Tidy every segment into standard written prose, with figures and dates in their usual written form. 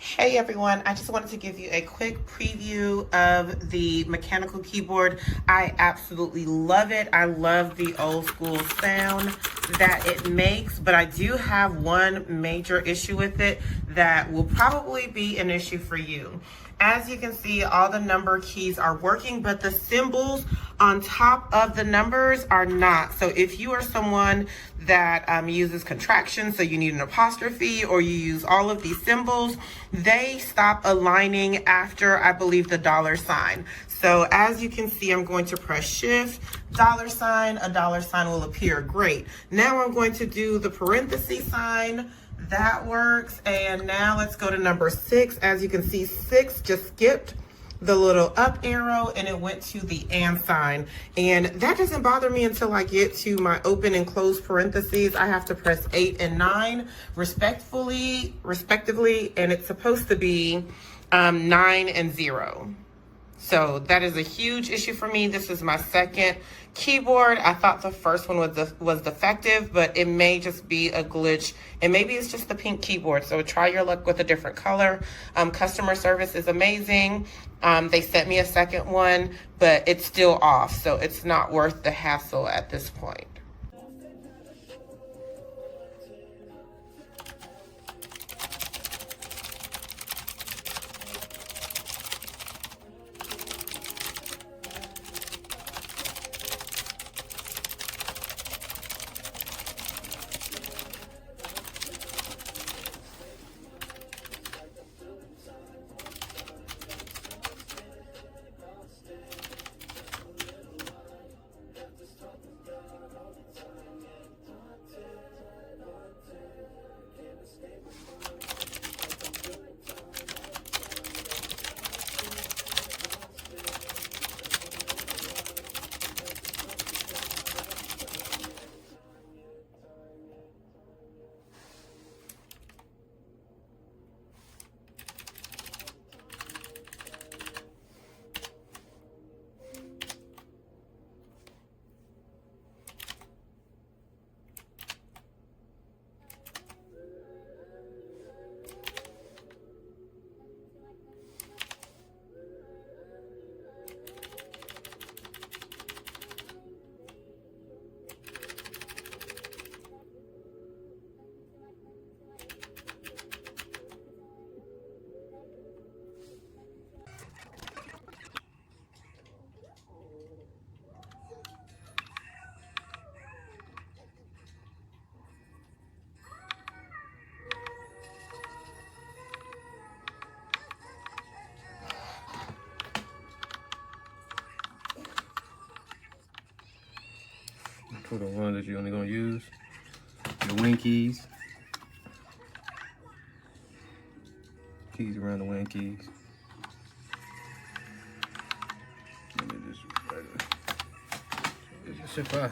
Hey everyone, I just wanted to give you a quick preview of the mechanical keyboard. I absolutely love it. I love the old school sound that it makes, but I do have one major issue with it that will probably be an issue for you. As you can see, all the number keys are working, but the symbols on top of the numbers are not. So if you are someone that uses contractions, so you need an apostrophe, or you use all of these symbols, they stop aligning after, I believe, the dollar sign. So as you can see, I'm going to press shift, dollar sign, a dollar sign will appear. Great. Now I'm going to do the parenthesis sign. That works. And now let's go to number 6. As you can see, 6 just skipped the little up arrow and it went to the and sign. And that doesn't bother me until I get to my open and close parentheses. I have to press 8 and 9 respectively, and it's supposed to be 9 and 0. So that is a huge issue for me. This is my second keyboard. I thought the first one was defective, but it may just be a glitch, and maybe it's just the pink keyboard. So try your luck with a different color. Customer service is amazing. They sent me a second one, but it's still off, so it's not worth the hassle at this point. For the ones that you're only gonna use, your wing keys around the wing keys. And then just regular. It's just simple.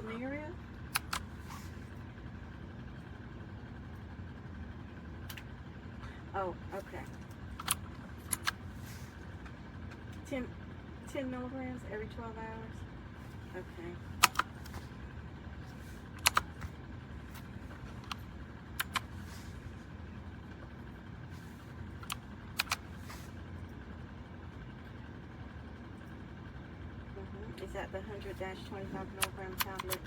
Lemuria? Oh, okay. 10 milligrams every 12 hours? Okay. Is that the 100-25 milligram tablet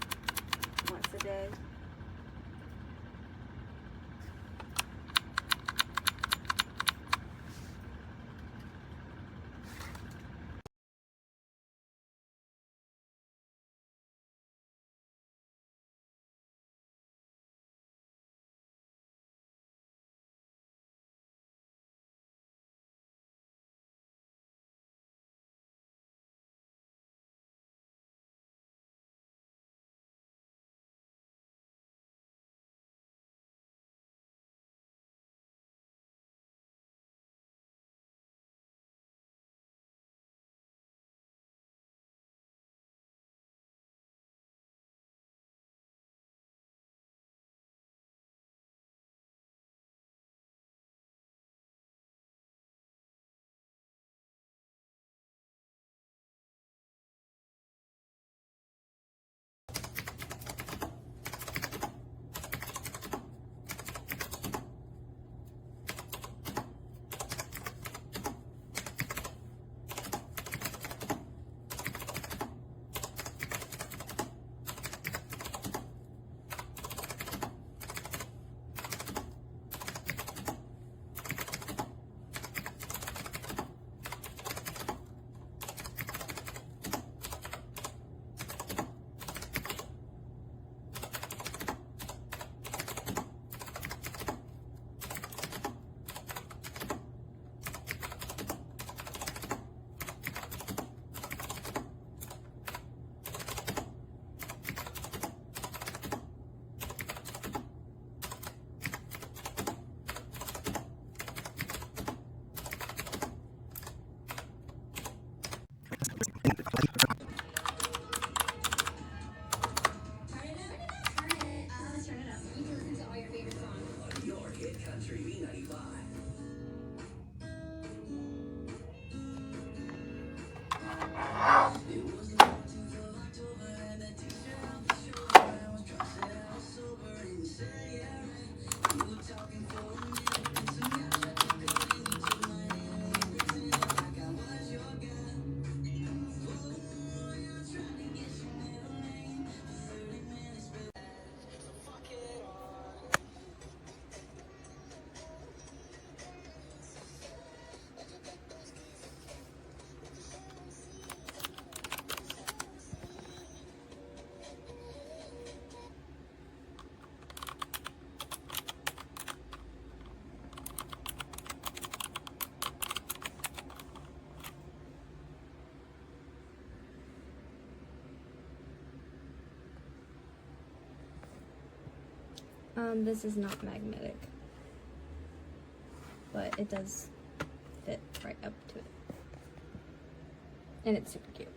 once a day? This is not magnetic, but it does fit right up to it. And it's super cute.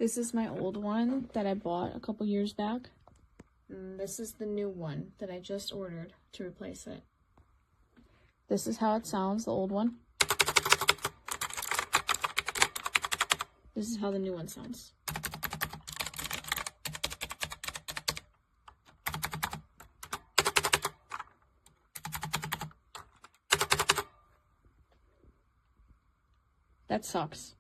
This is my old one that I bought a couple years back. And this is the new one that I just ordered to replace it. This is how it sounds, the old one. This is how the new one sounds. That sucks.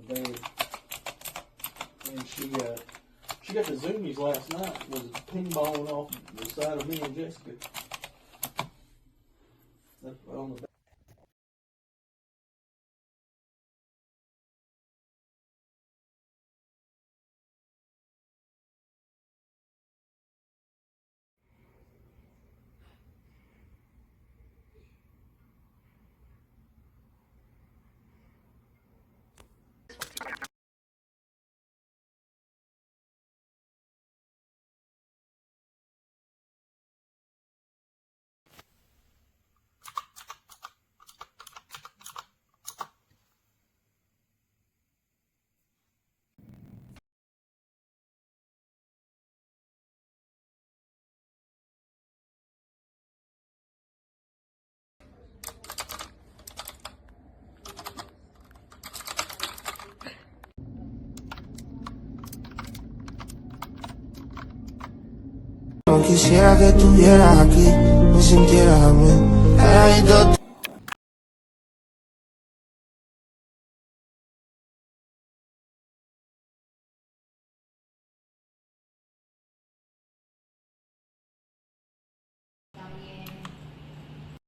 bed. And she got the zoomies last night, was ping-ponging off the side of me and Jessica. That's on the back. No quisiera que estuvieras aquí, me sintiera bien.